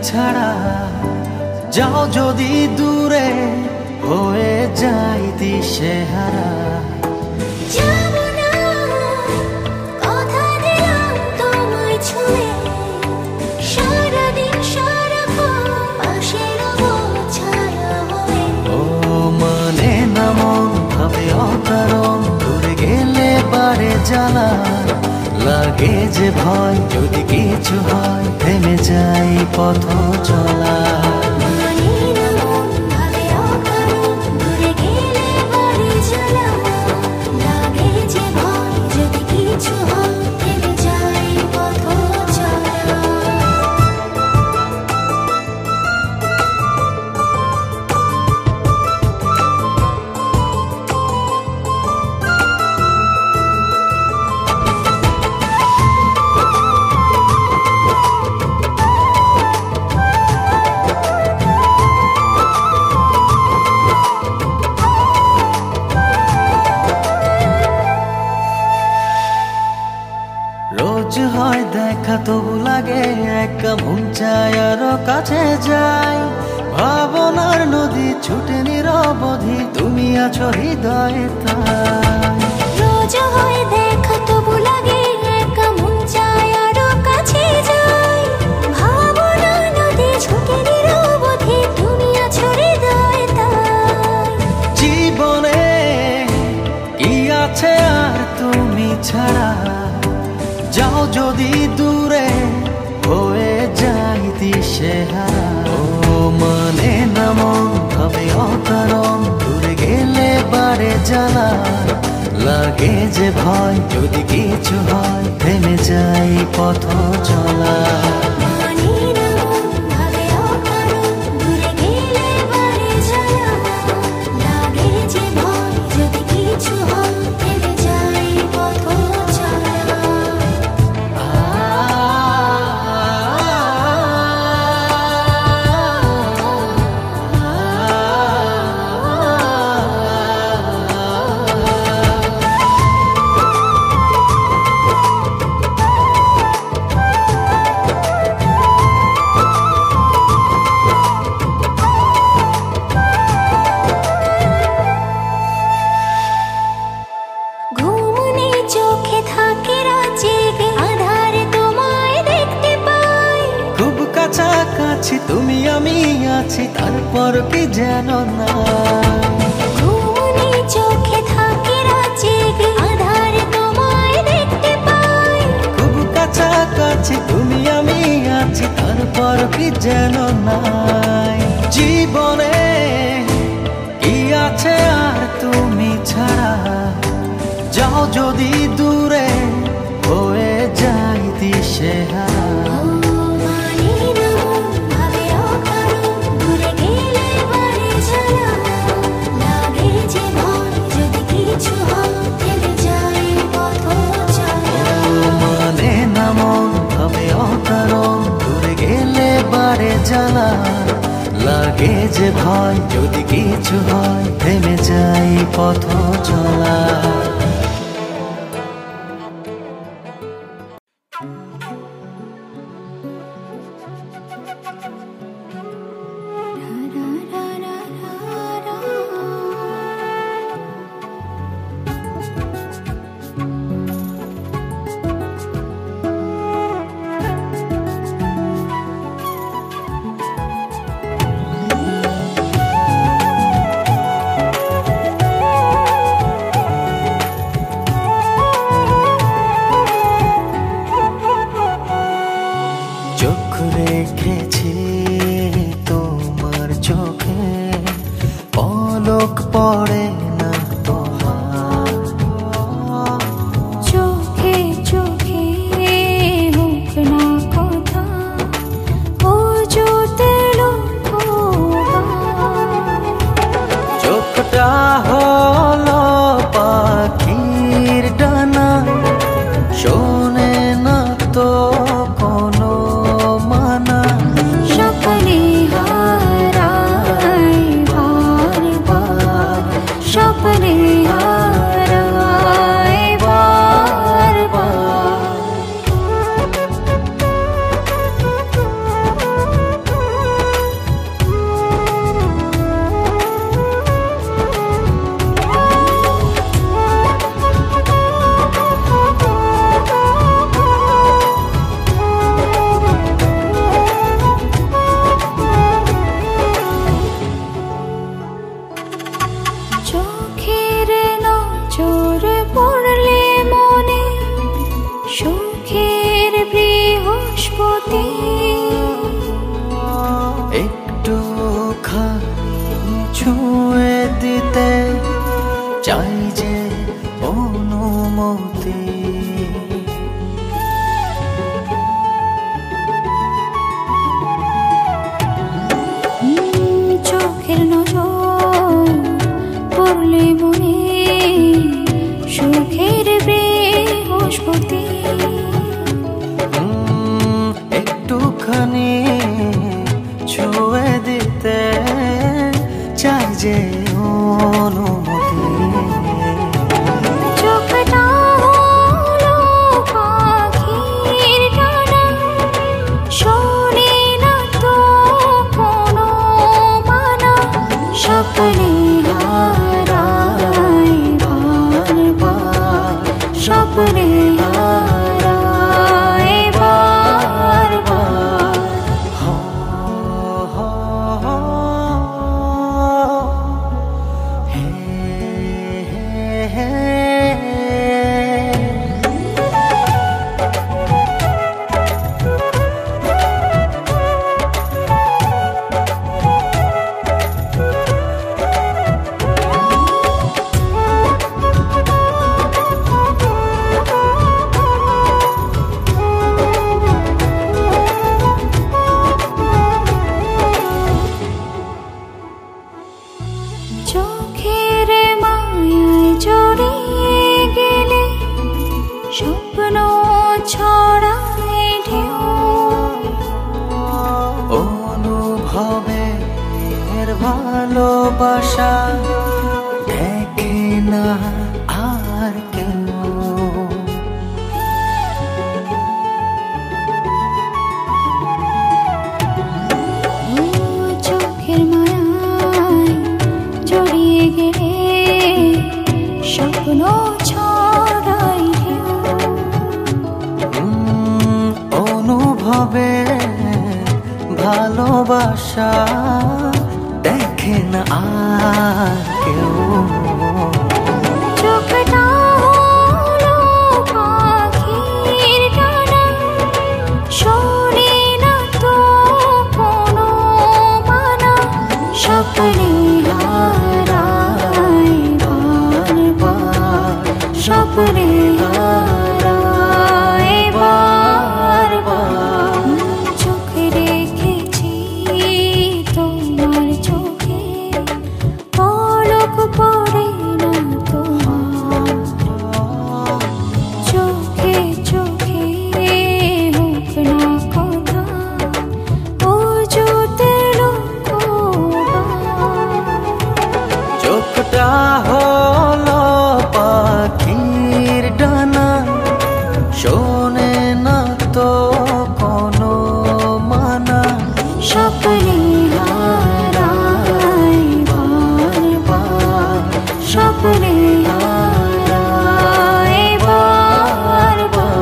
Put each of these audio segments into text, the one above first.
ছাড়া যাও যদি দূরে হয়ে যাই দিশেহারা। ও মানে না মন ভাবে অকারণ, দূরে গেলে বারে জ্বালা লাগে যে ভয়, যদি কিছু হয় থেমে যাই পথ চলা। রোজ হয় দেখা তবু লাগে একা, মন চায় আরো কাছে যাই। ভাবনার নদী ছুটে নিরবধি, তুমি আছো হৃদয়ে তাই। রোজ হয় দেখা তবু লাগে একা, মন চায় আরো কাছে যাই। ভাবনার নদী ছুটে নিরবধি, তুমি আছো হৃদয়ে তাই। জীবনে কি আছে আর তুমি ছাড়া, যাও যদি দূরে হয়ে যাই দিশেহারা। ও মানে না মন ভাবে অকারণ, দূরে গেলে বারে জ্বালা লাগে যে ভয়, যদি কিছু হয় থেমে যাই পথ চলা। কাছাকাছি তুমি আমি আছি, তারপর কি যেন না। ঘুমনি চোখে থাকে জেগে, আধারে তোমায় দেখতে পাই। খুব কাছাকাছি তুমি আমি আছি, তারপর কি যেন নাই। জীবনে কি আছে আর তুমি ছাড়া, যাও যদি দূরে হয়ে যাই দিশেহারা। জ্বালা লাগে যে ভয়, যদি কিছু হয় থেমে যাই পথ চলা। রেখেছি তোমার চোখে, পলক পড়ে না তোমার। চোখে চোখে হোক না কথা, ও জোতে চোখটা হলো পাখির ডানা, শোনে না তো কোনো মানা। সকালে হারাই বারবার, একটুখানি ছুঁয়ে দিতে চাই যে অনুমতি। চোখের নজর পড়লে মনে সুখের বৃহস্পতি। একটুখানি ছুঁয়ে দিতে চাই যে অনুমতি। চোখটা হলো পাখির ডানা, শোনে না তো কোনো মানা। স্বপ্নে হারাই বারবার, স্বপ্নে হারাই বারবার। চোখের মায়ায় জড়িয়ে গেলে স্বপ্ন ছড়ায় ঢেউ। অনুভবের ভালোবাসা দেখে না আর কেউ। চোখের মায়ায় জড়িয়ে গেলে স্বপ্ন ছড়াই ঢেউ। অনুভবে ভালোবাসা দেখে না আর কেউ। চোখটা হলো পাখির ডানা, শোনে না তো কোনো মানা। স্বপ্নে হারাই বারবার, স্বপ্নে হারাই বারবার। চোখে রেখেছি তোমার চোখে, পলক পড়ে না তোমার। চোখে চোখে হোক না কথা, অযুতে লোকবার। চোখটা হলো পাখির ডানা, শোনে না তো কোনো মানা। স্বপ্নে হারাই বারবার, স্বপ্নে হারাই বারবার।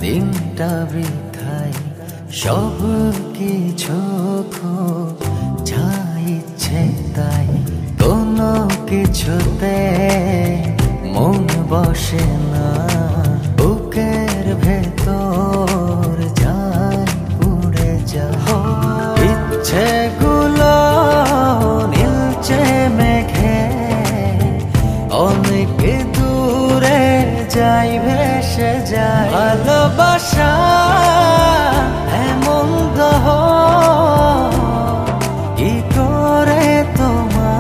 দিনটা বৃথায় সব কিছু যা ইচ্ছে তাই, কোনো কিছুতে মন বসে না। বুকের ভেতর যাই উড়ে যা, ইচ্ছেগুলো নীলচে মেঘে অনেক দূরে যাই ভেসে যায়। ভালোবাসা এমন দহ কি করে তোমার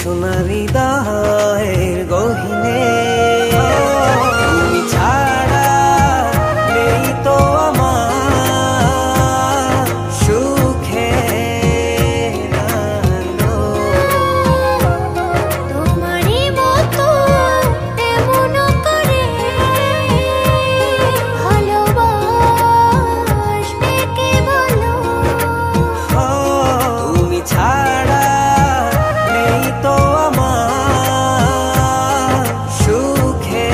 সোনার হৃদয়ের গহিনে তুমি ছাড়া নেই তো আমার সুখে তোমারই মতো এমন করে ভালোবাসবে কে বলো? তুমি ছাড়া নেই তো আমার সুখে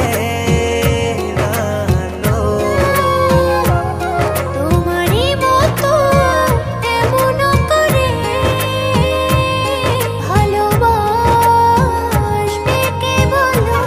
তোমারই মতো এমন করে ভালোবাসবে কে বলো?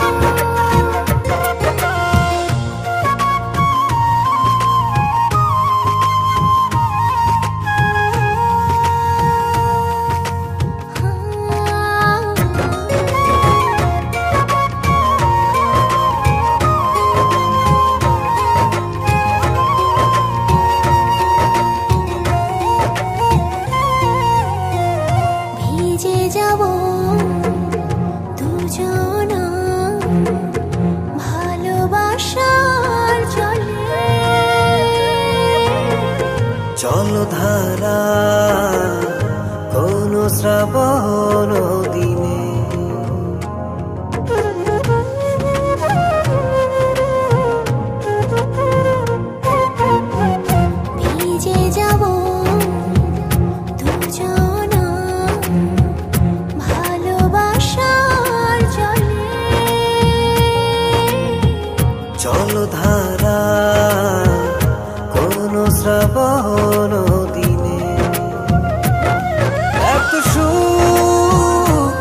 ভিজে যাব দুজনা ভালোবাসার জলে। জলধারা কোন শ্রাবণ দিনে ভিজে যাব দুজনা ভালোবাসার জলে। জলধারা কোন শ্রাবণ দিনে এত সুখ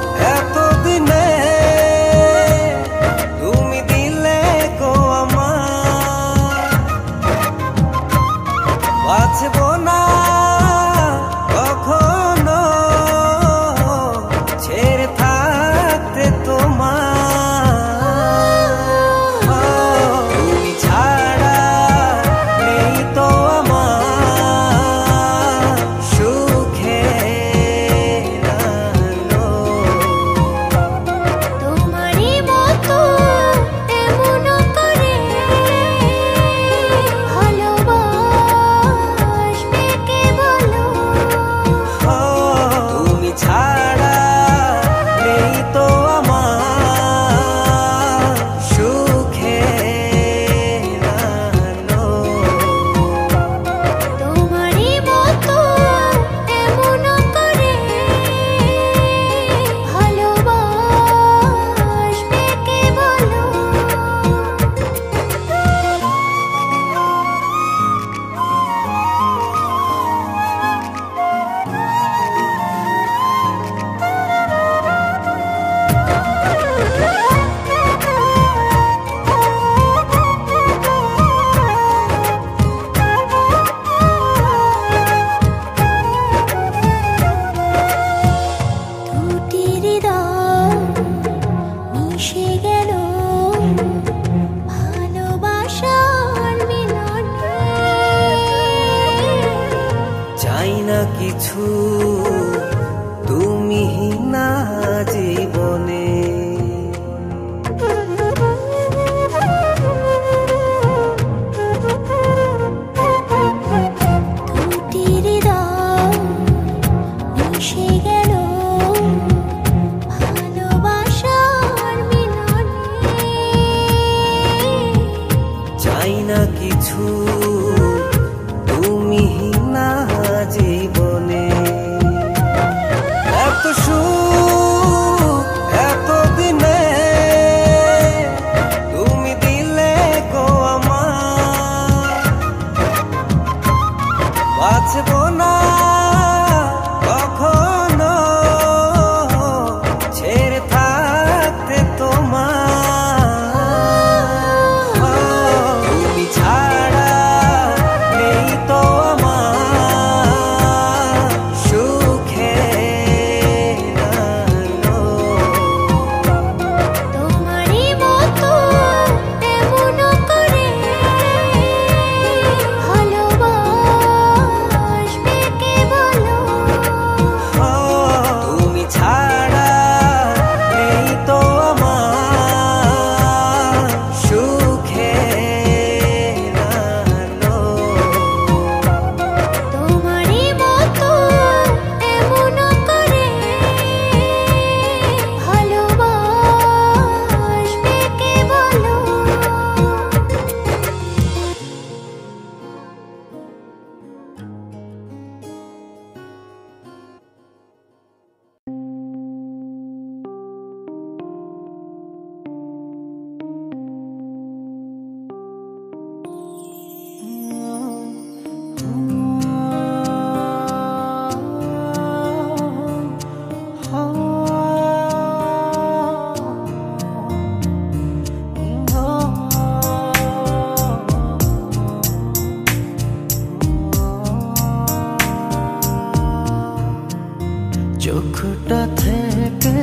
চোখটা থেকে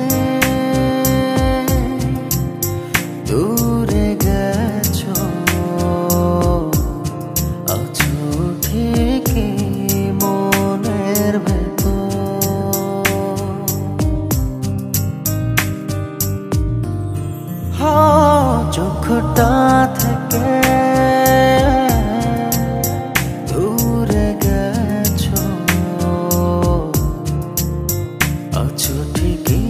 দূরে গেছো, আছো ঠিকই মনের ভেতর। চোখটা থেকে দূরে গেছো, আছো ঠিকই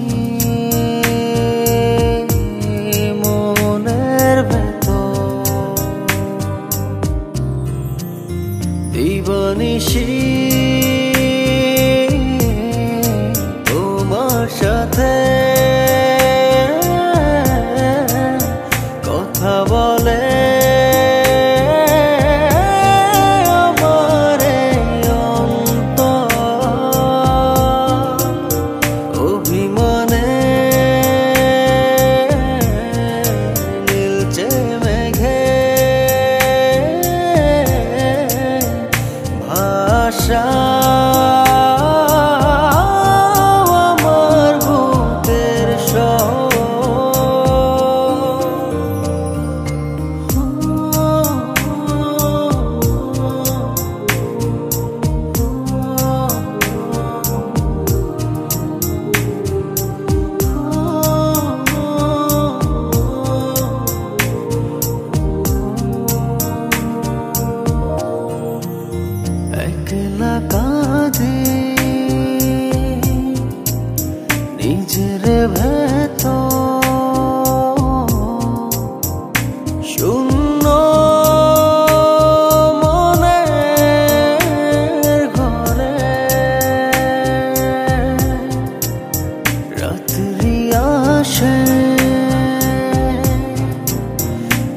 মনের ভেতর। দিবানিশি তোমার সাথে কথা বলে আমার অন্তর। অভিমানে নীলচে মেঘে ভাষা আমার বুকের শহর। একলা কাঁদে নিজের ভেতর, শূন্য মনের ঘরে। রাত্রি আসে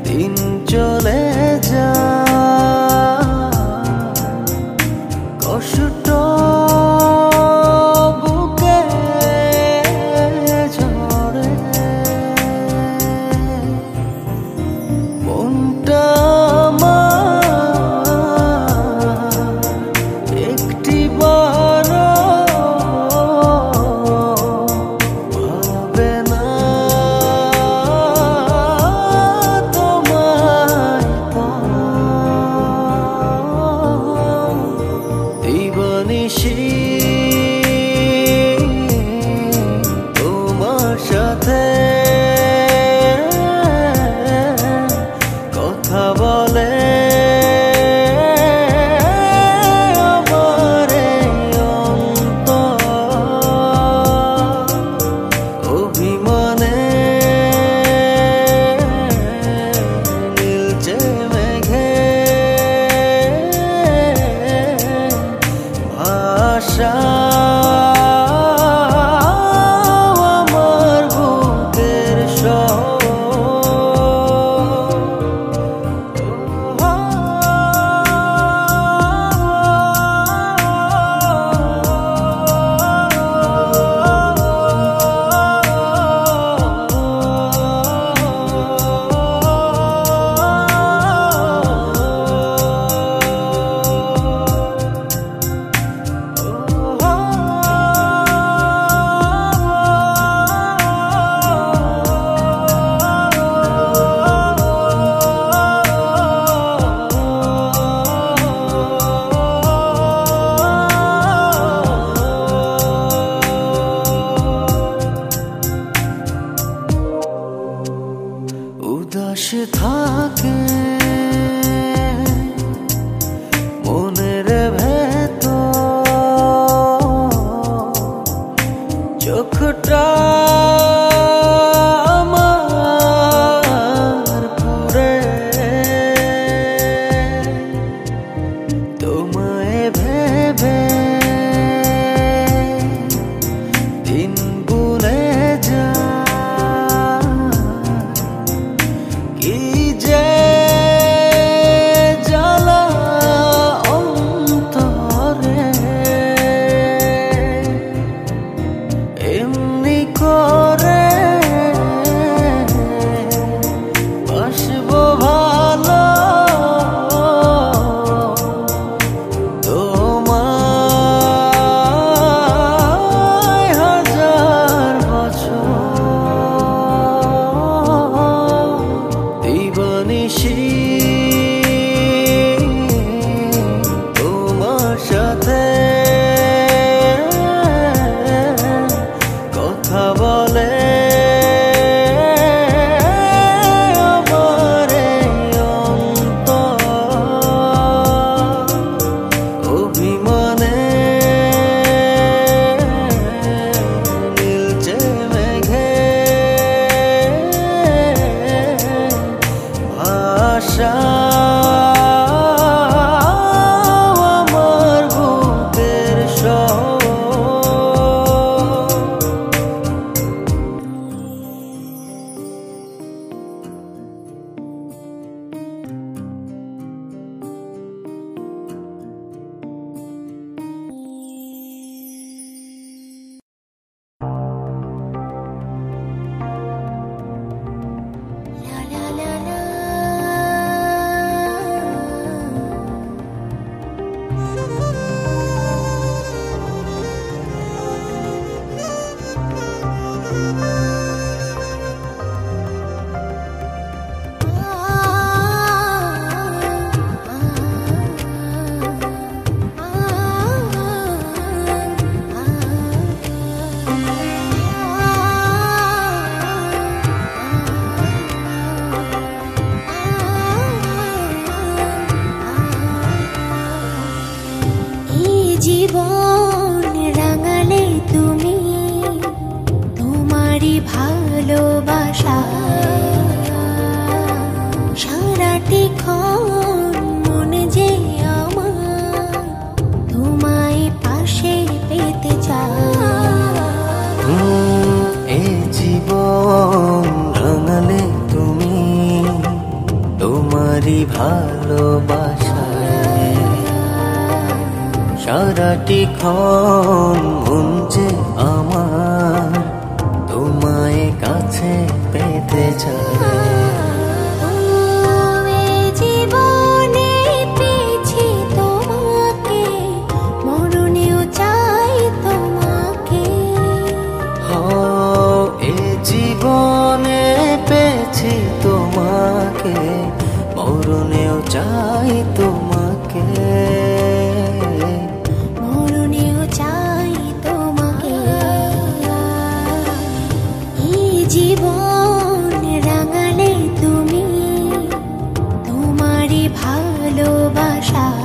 দিন চলে যায়, কষ্ট বুকে ঝরে। মনটা আমার একটিবার ভাবে না তোমায় পাই। দিবানিশি তোমার সাথে কথা বলে আমার অন্তর। অভিমানে নীলচে মেঘে ভাষা আমার বুকের শহর। উদাস থাকে মনের ভেতর, চোখটা আমার পুরে। তোমায় ভেবে দিন গুনে যায়, কি যে জ্বালা অন্তরে। এমনি করে বাসবো ভালো তোমায় ভালোবাসা সারাটি ক্ষণ মন যে আমার তোমায় পাশে পেতে চায়। এ জীবন রাঙালে তুমি তোমারই ভালোবাসায় সারাটি ক্ষণ মন যে আমার তোমায় কাছে পেতে চায়। জীবনে পেয়েছি তোমাকে মরণেও চাই তোমাকে। এ জীবনে পেয়েছি তোমাকে মরণেও চাই তোমাকে। মরণেও চাই তোমাকে। এই জীবন রাঙালে তুমি তোমারই ভালোবাসায়।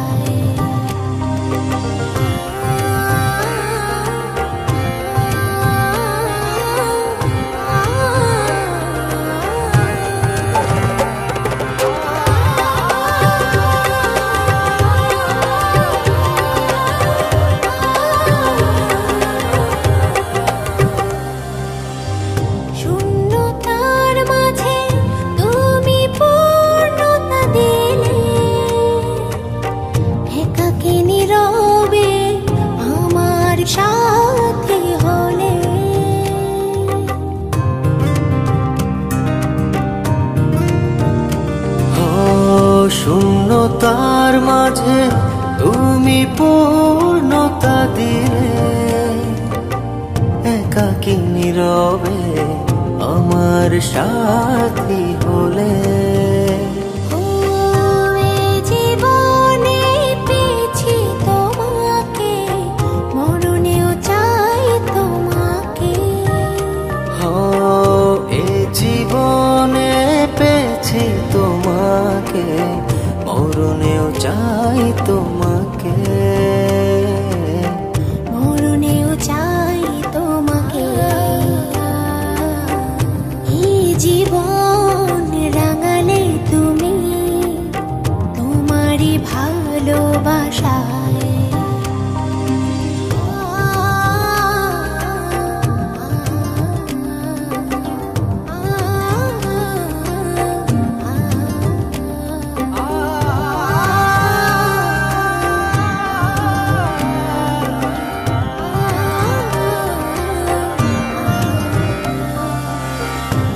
শূন্যতার মাঝে তুমি পূর্ণতা দিলে, একাকী নীরবে আমার সাথী হলে। শূন্যতার মাঝে তুমি পূর্ণতা দিলে, একাকী নীরবে আমার সাথী হলে। জীবনে পেয়েছি তোমাকে মরণেও চাই তোমাকে। এ জীবনে পেয়েছি তোমাকে মরণেও চাই তোমাকে। মরণেও চাই তোমাকে। এই জীবন রাঙালে তুমি তোমারই ভালোবাসায়।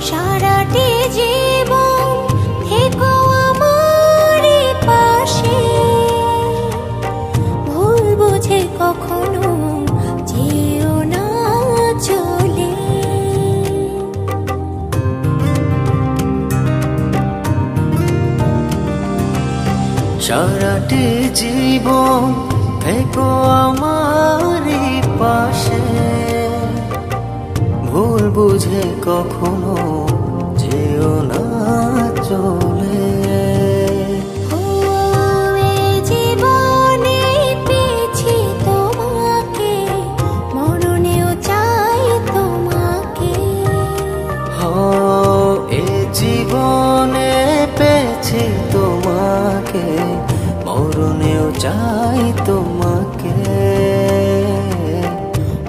সারাটি জীবন থেকো আমার পাশে, ভুল বুঝে কখনো যেও না চলে। সারাটি জীবন থেকো আমারই পাশে, ভুল বুঝে কখনো যেও না চলে। জীবনে পেয়েছি তোমাকে মরণেও চাই তোমাকে। এ জীবনে পেয়েছি তোমাকে মরণেও চাই তোমাকে।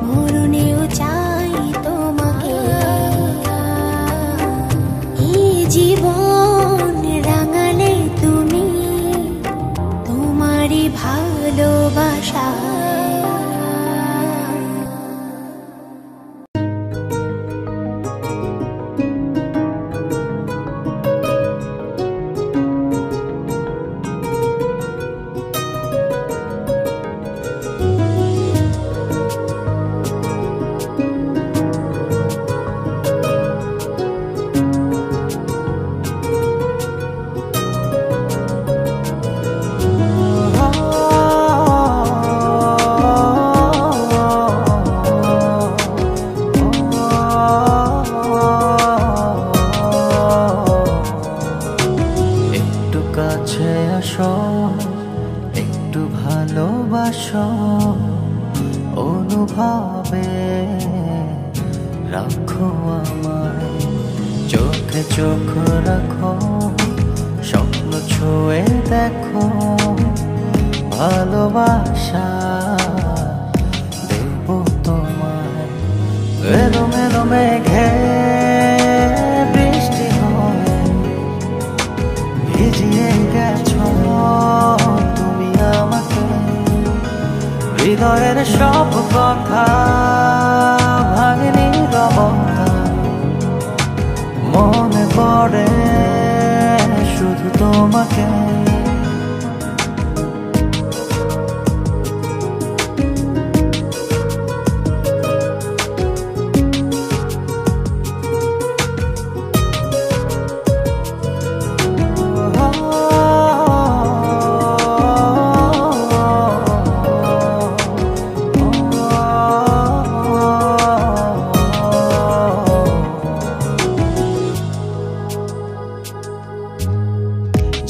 মরণেও চাই তোমাকে। এই জীবন রাখো আমায়, চোখে চোখ রাখো, স্বপ্ন ছুঁয়ে দেখো, ভালোবাসা দেব তোমায়। এলো মেলো মেঘে বৃষ্টি হয়ে ভিজিয়ে গেছো তুমি আমাকে, হৃদয়ের সব কথা ভাঙেনি রবতা, মনে পড়ে শুধু তোমাকে।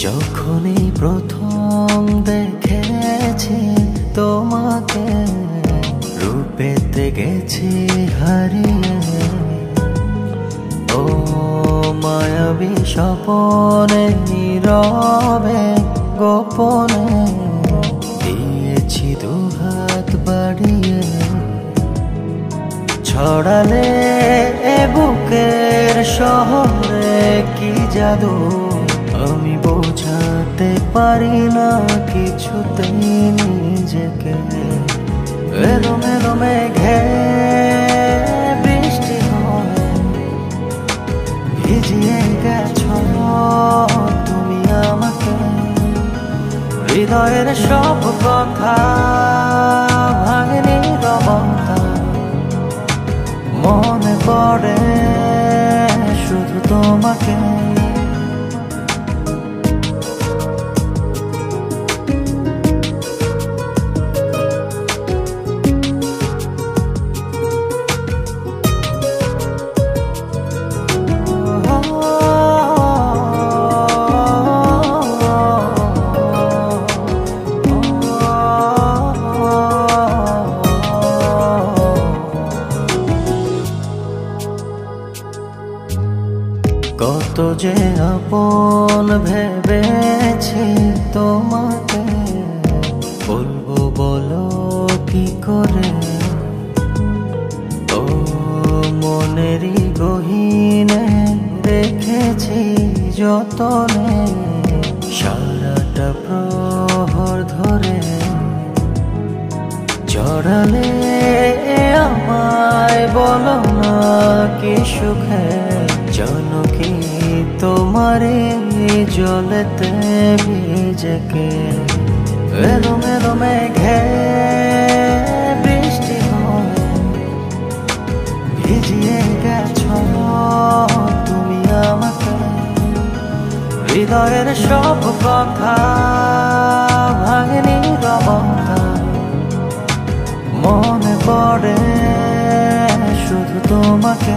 যখনই প্রথম দেখেছি তোমাকে, রূপেতে গেছি হারিয়ে, ও মায়াবী স্বপনে নীরবে গোপনে দিয়েছি দুহাত বাড়িয়ে, ছড়ালে এ বুকের শহরে কি জাদু আমি বোঝাতে পারি না কিছুতেই নিজেকে। এলো মেলো মেঘে বৃষ্টি হয়ে ভিজিয়ে গেছো তুমি আমাকে, হৃদয়ের সব কথা ভাঙেনি রবতা, মনে পড়ে শুধু তোমাকে। কত যে আপন ভেবেছি তোমাকে, বলবো বলো কি করে, ও মনেরই গহীনে রেখেছি যতনে, সারাটা প্রহর ধরে জড়ালে আমায় বলো না কি সুখে, জানো কি তোমারে জলেতে ভিজেকে। এলো মেলো মেঘে বৃষ্টি হয়ে ভিজিয়ে গেছো তুমি আমাকে, হৃদয়ের সব কথা ভাঙেনি রবতা, মনে পড়ে শুধু তোমাকে।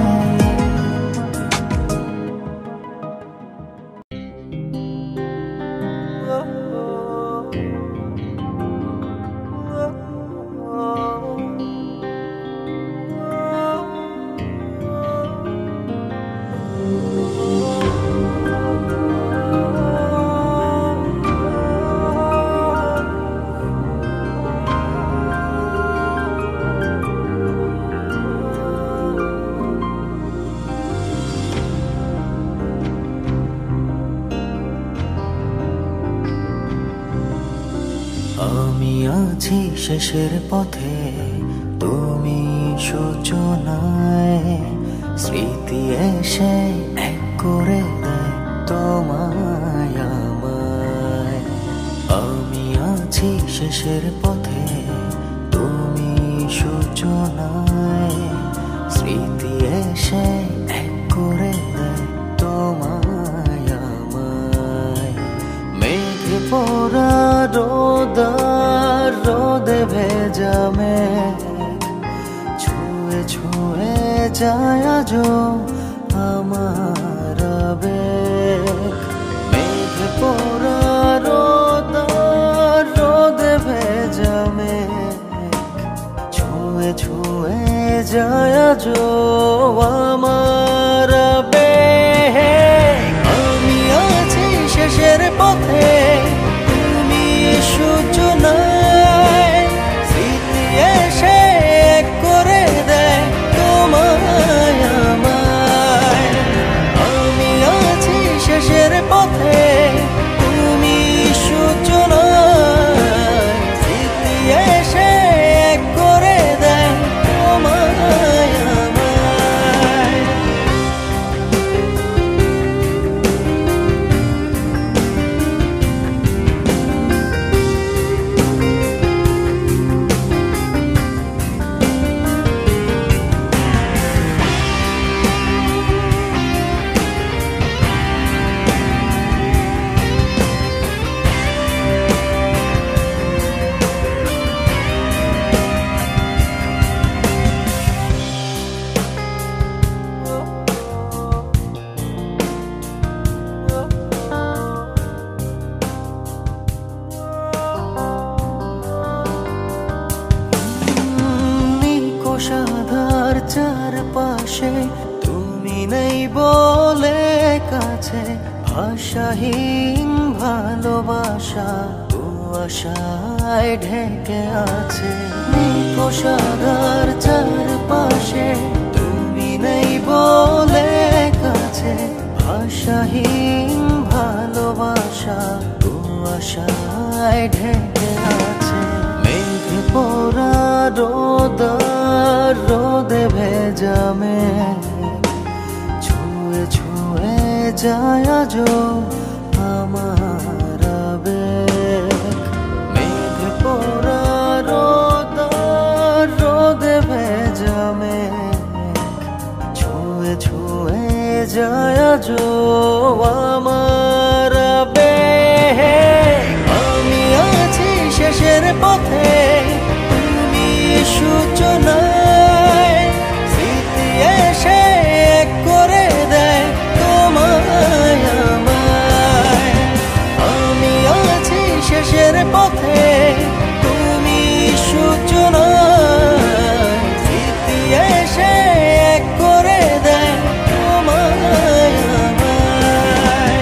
আমি আছি শেষের পথে, তুমি সূচনায়, স্মৃতি এসে এক করে দেয় তোমায় আমায়। আমি আছি শেষের পথে, তুমি সূচনায়, স্মৃতি এসে এক করে দেয় তোমায় আমায়। মেঘ পোড়া রোদে ভেজা মেঘ ছুঁয়ে ছুঁয়ে যায় আজো আমার আবেগ। মেঘ পোড়া রোদে ভেজা মেঘ ছুঁয়ে ছুঁয়ে যায় আজও আমার আবেগ। আমি আছি শেষের পথে, তুমি সূচনায়, স্মৃতি এসে এক করে দেয় তোমায় আমায়। আমি আছি শেষের পথে, তুমি সূচনায়, স্মৃতি এসে এক করে দেয় তোমায় আমায়। কোষাধার চারপাশে, তুমি নেই বলে কাছে, ভাষাহীন ভালোবাসা কুয়াশায় ঢেকে আছে। কোষাধার চারপাশে, তুমি নেই বলে কাছে, ভাষাহীন ভালোবাসা কুয়াশায় ঢেকে আছে। মেঘ পোড়া রোদে ভেজা মেঘ, ছুঁয়ে ছুঁয়ে যায় আজও আমার আবেগ। মেঘ পোড়া রোদে ভেজা মেঘ, ছুঁয়ে ছুঁয়ে যায় আজও আমার আবেগ। আমি আছি শেষের পথে, তুমি সূচনায়, স্মৃতি এসে এক করে দেয় তোমায় আমায়। আমি আছি শেষের পথে, তুমি সূচনায়, স্মৃতি এসে এক করে দেয় তোমায় আমায়।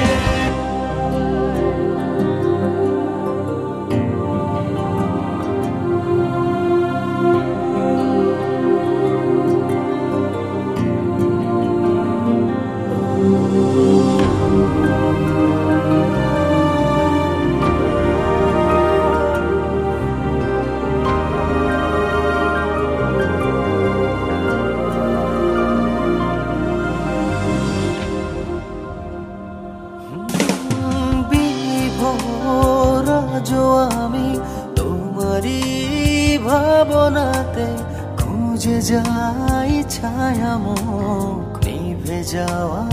বিভোর আজও আমি তোমারই ভাবনাতে, খুঁজে যাই ছায়ামুখ নিভে যাওয়া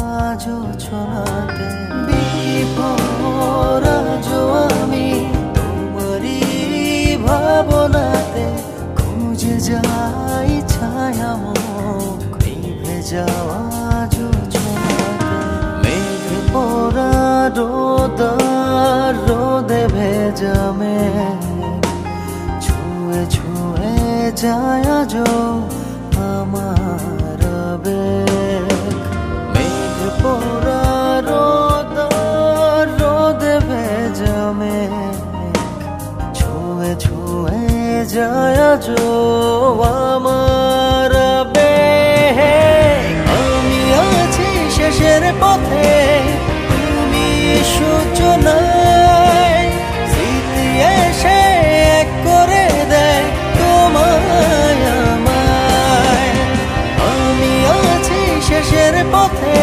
জোছনাতে। বিভোর আজও আমি তোমারই ভাবনাতে, খুঁজে যাই ছায়ামুখ নিভে যাওয়া জোছনাতে। মেঘ পোড়া রোদে ভেজা মেঘ, ছুঁয়ে ছুঁয়ে যায় আজও আমার আবেগ। মেঘ পোড়া রোদে ভেজা মেঘ, ছুঁয়ে ছুঁয়ে যায় আজও আমার আবেগ। আমি আছি শেষের পথে, তুমি সূচনায়, স্মৃতি এসে এক করে দেয় তোমায় আমায়। আমি আছি শেষের পথে,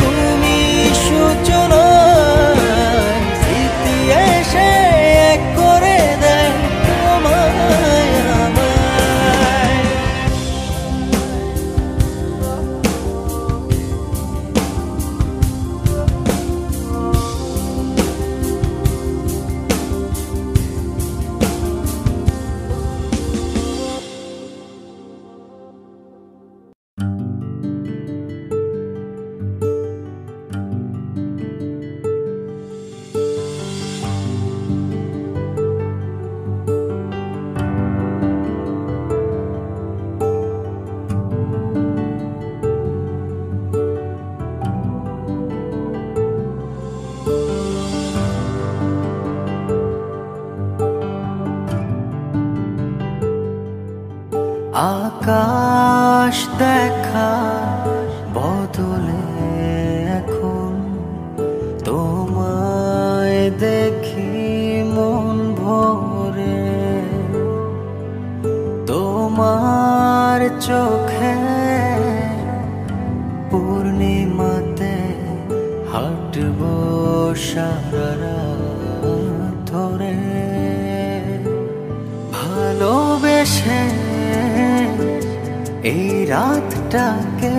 তুমি সূচনায়, স্মৃতি এসে এক করে দেয় তোমায় আমায়। তোলে এখন তোমায় দেখি মন ভরে, তোমার চোখে পূর্ণিমাতে হাঁটবো সারা রাত ধরে। ভালোবেসে এই রাতটাকে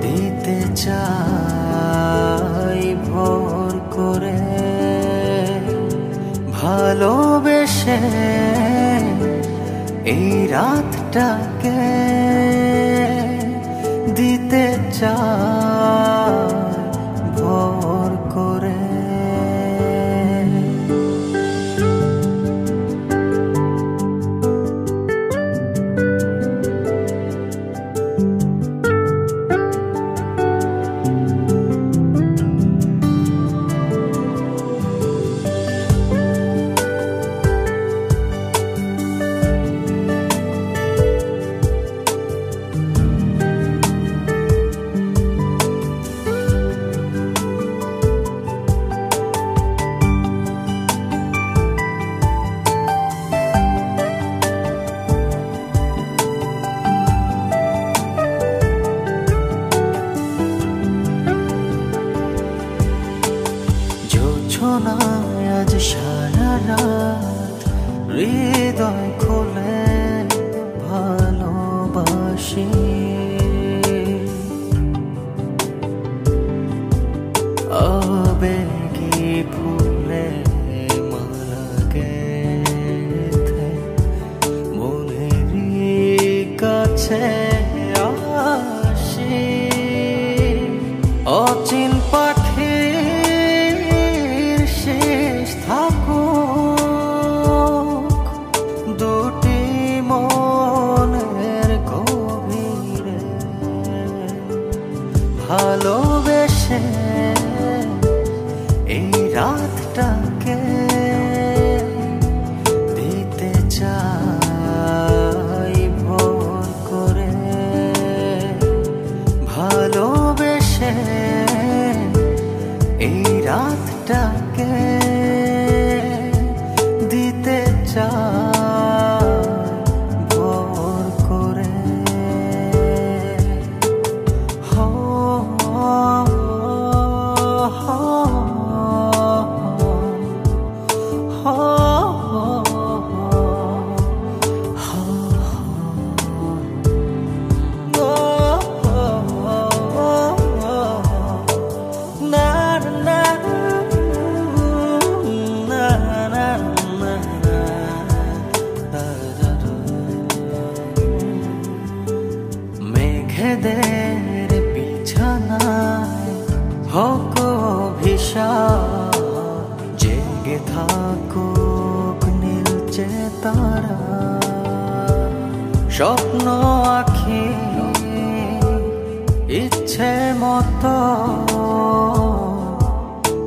দিতে চাই ভোর করে। ভালোবেসে এই রাতটাকে দিতে চাই ভোর করে। আজ সারা রাত হৃদয় খোলে ভালোবাসি। আবেগী ফুলে মালা গেথে মনেরই কাছে আসি। অচিন পাখি শেষ থাকুক দুটি মনের গভীরে। ভালোবেসে এই রাতটাকে দিতে চাই ভোর করে। ভালোবেসে এই রাতটাকে দিতে চাই ভোর করে। হো হো হো মেঘেদের বিছানায় হোক অভিশাপ, জেগে থাকুক নীলচে তারা। স্বপ্ন আঁখি ইচ্ছে মতো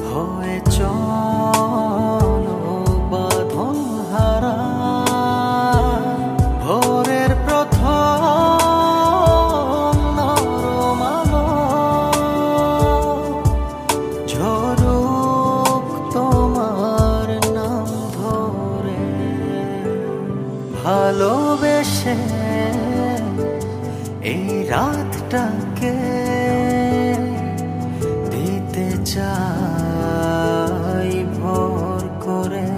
হয়ে চলো বাঁধন হারা। ভোরের প্রথম নরম আলো ঝরুক তোমার নাম ধরে। ভালোবেসে এই রাতটাকে দিতে চাই ভোর করে।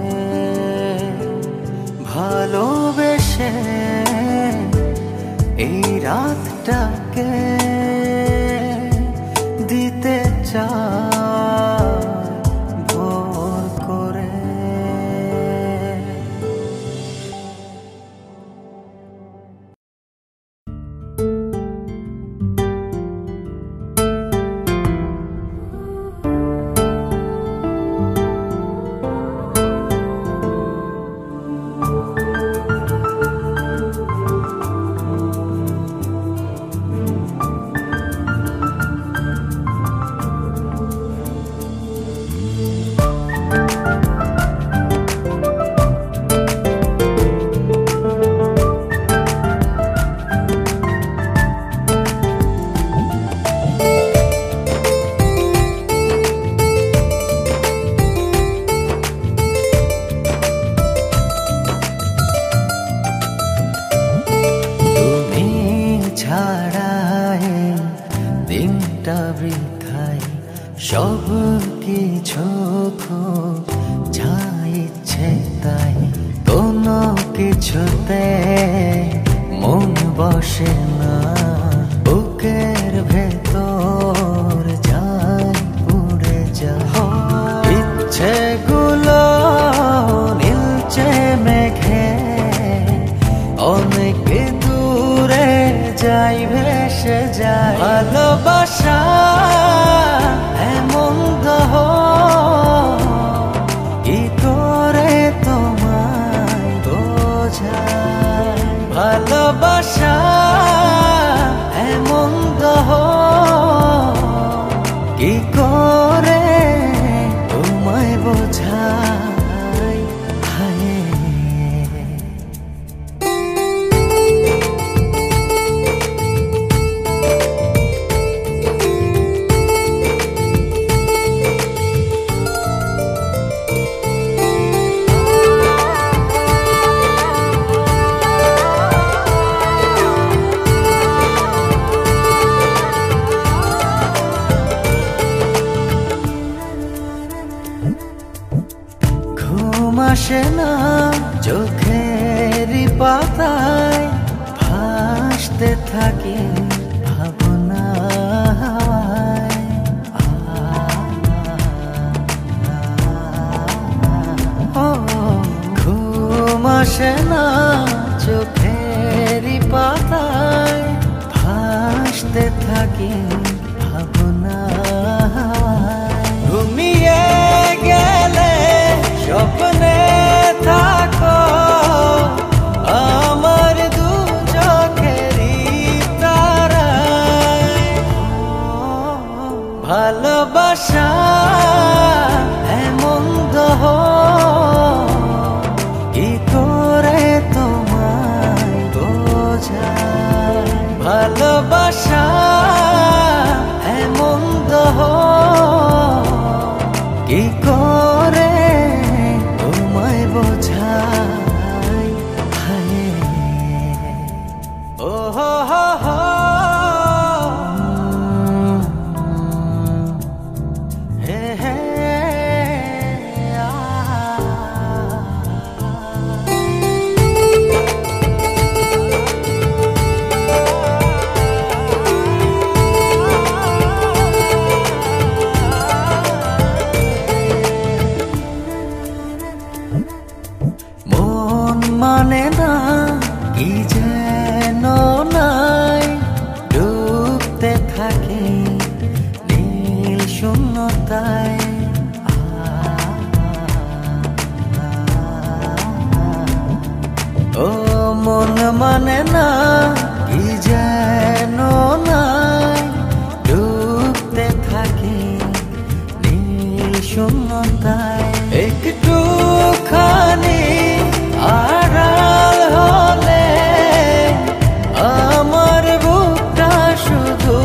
ভালোবেসে এই রাতটাকে দিতে চাই ভোর করে। ছাড়ায় দিনটা বৃথায় সব কিছু যা ইচ্ছে তাই কোনো কিছুতে মন বসে না বুকের ভেতর যায় পুড়ে যায় ইচ্ছেগুলো নীলচে মেঘে অনেক দূরে যাই ভেসে যায় ভালোবাসা এমন দহ কি করে তোমায় বোঝায় ভালোবাসা এমন দহ কি করে তোমায় বোঝায় হায় আসে না চোখেরই পাতায় ভাসতে থাকে ভাবনা ঘুম আসে না চোখেরই পাতায় ভাসতে থাকে ভাবনা ঘুমিয়ে গেলে স্বপ্নে থাকো আমার দু চোখেরই তারায় ভালোবাসা এমন দহ কি করে তোমায় বোঝায় ভালোবাসা এমন দহ কি করে তোমায় বোঝায় হায় ও হো হো হো হে হে মানে না কি যেন নাই ডুবতে থাকে নীল শূন্যতায় ও মন মানে না কি যেন নাই ডুবতে থাকে নীল শূন্যতায় একটু খানি আড়াল হলে আমার বুকটা শুধু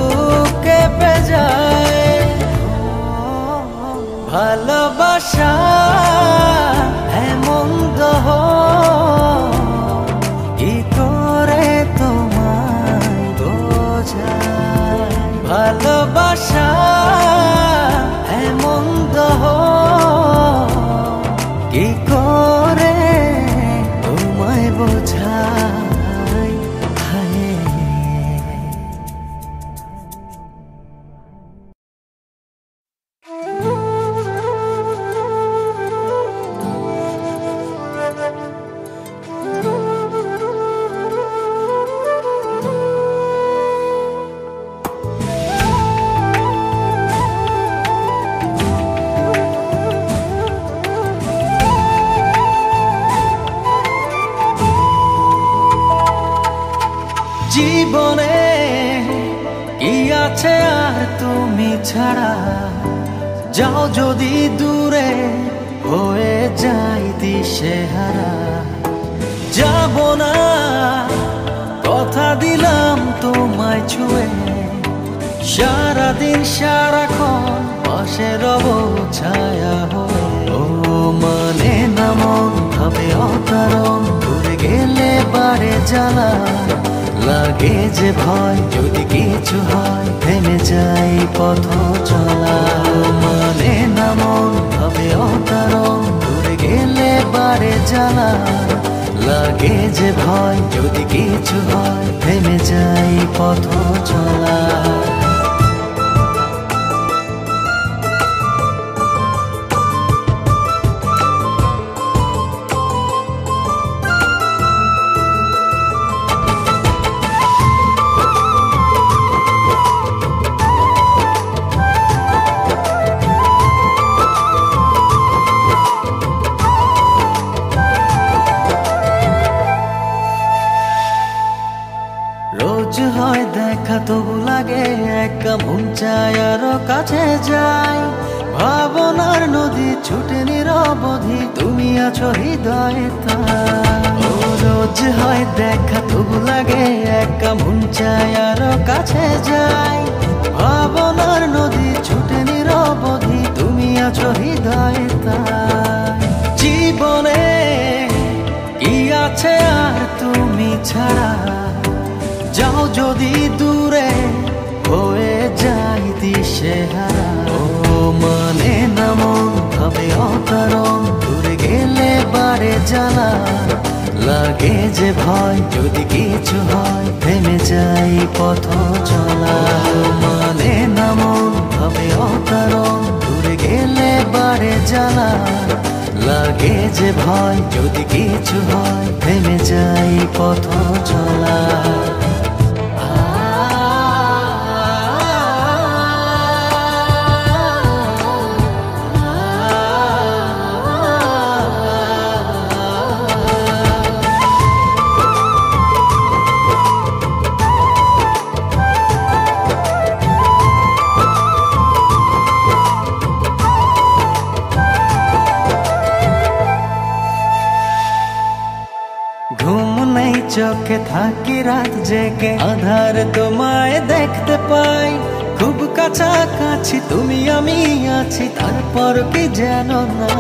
কেঁপে যায় ভালোবাসা এমন দহ কি করে তোমায় বোঝায় ভালোবাসা এমন দহ কি করে তোমায় বোঝায় হায় জীবনে কি আছে আর তুমি ছাড়া যাও যদি দূরে হয়ে যাই দিশেহারা যাব না কথা দিলাম তোমায় ছুঁয়ে সারাদিন সারাক্ষণ পাশে রব ছায়া হয়ে ও মানে না মন ভাবে অকারণ দূরে গেলে বারে জ্বালা লাগে যে ভয় যদি কিছু হয় থেমে যাই পথ চলা মানে না মন ভাবে অকারণ দূরে গেলে বারে জ্বালা লাগে যে ভয় যদি কিছু হয় থেমে যাই পথ চলা রোজ হয় দেখা তবু লাগে একা মন চায় আরো কাছে যাই ভাবনার নদী ছুটে নিরবধি তুমি আছো হৃদয়ে ও রোজ হয় দেখা তবু লাগে একা মন চায় আরো কাছে যাই ভাবনার নদী ছুটে নিরবধি তুমি আছো হৃদয়ে জীবনে কি আছে আর তুমি ছাড়া যাও যদি দূরে হয়ে যাই দিশেহারা ও মানে না মন ভাবে অকারণ দূরে গেলে বারে জ্বালা লাগে যে ভয় যদি কিছু হয় থেমে যাই পথ চলা মানে না মন ভাবে অকারণ দূরে গেলে বারে জ্বালা লাগে যে ভয় যদি কিছু হয় থেমে যাই পথ চলা ঘুম নেই চোখে থাকি রাত জেগে আধার তোমায় দেখতে পাই খুব কাছাকাছি তুমি আমি আছি তারপর কি যেন না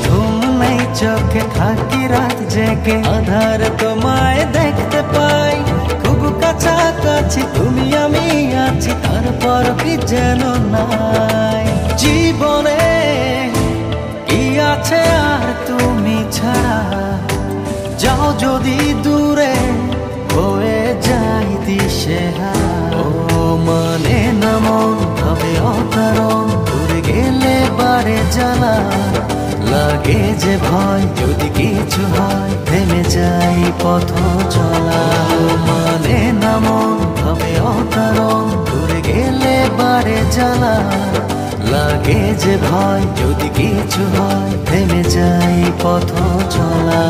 ঘুম নেই চোখে থাকি রাত জেগে আধার তোমায় দেখতে পাই খুব কাছাকাছি তুমি আমি আছি তারপর কি যেন নাই জীবনে কি আছে আর তুমি ছাড়া যাও যদি দূরে হয়ে যাই দিশেহারা ও মানে না মন ভাবে অকারণ দূরে গেলে বারে জ্বালা লাগে যে ভয় যদি কিছু হয় থেমে যাই পথ চলা ও মানে না মন ভাবে অকারণ দূরে গেলে বারে জ্বালা লাগে যে ভয় যদি কিছু হয় থেমে যাই পথ চলা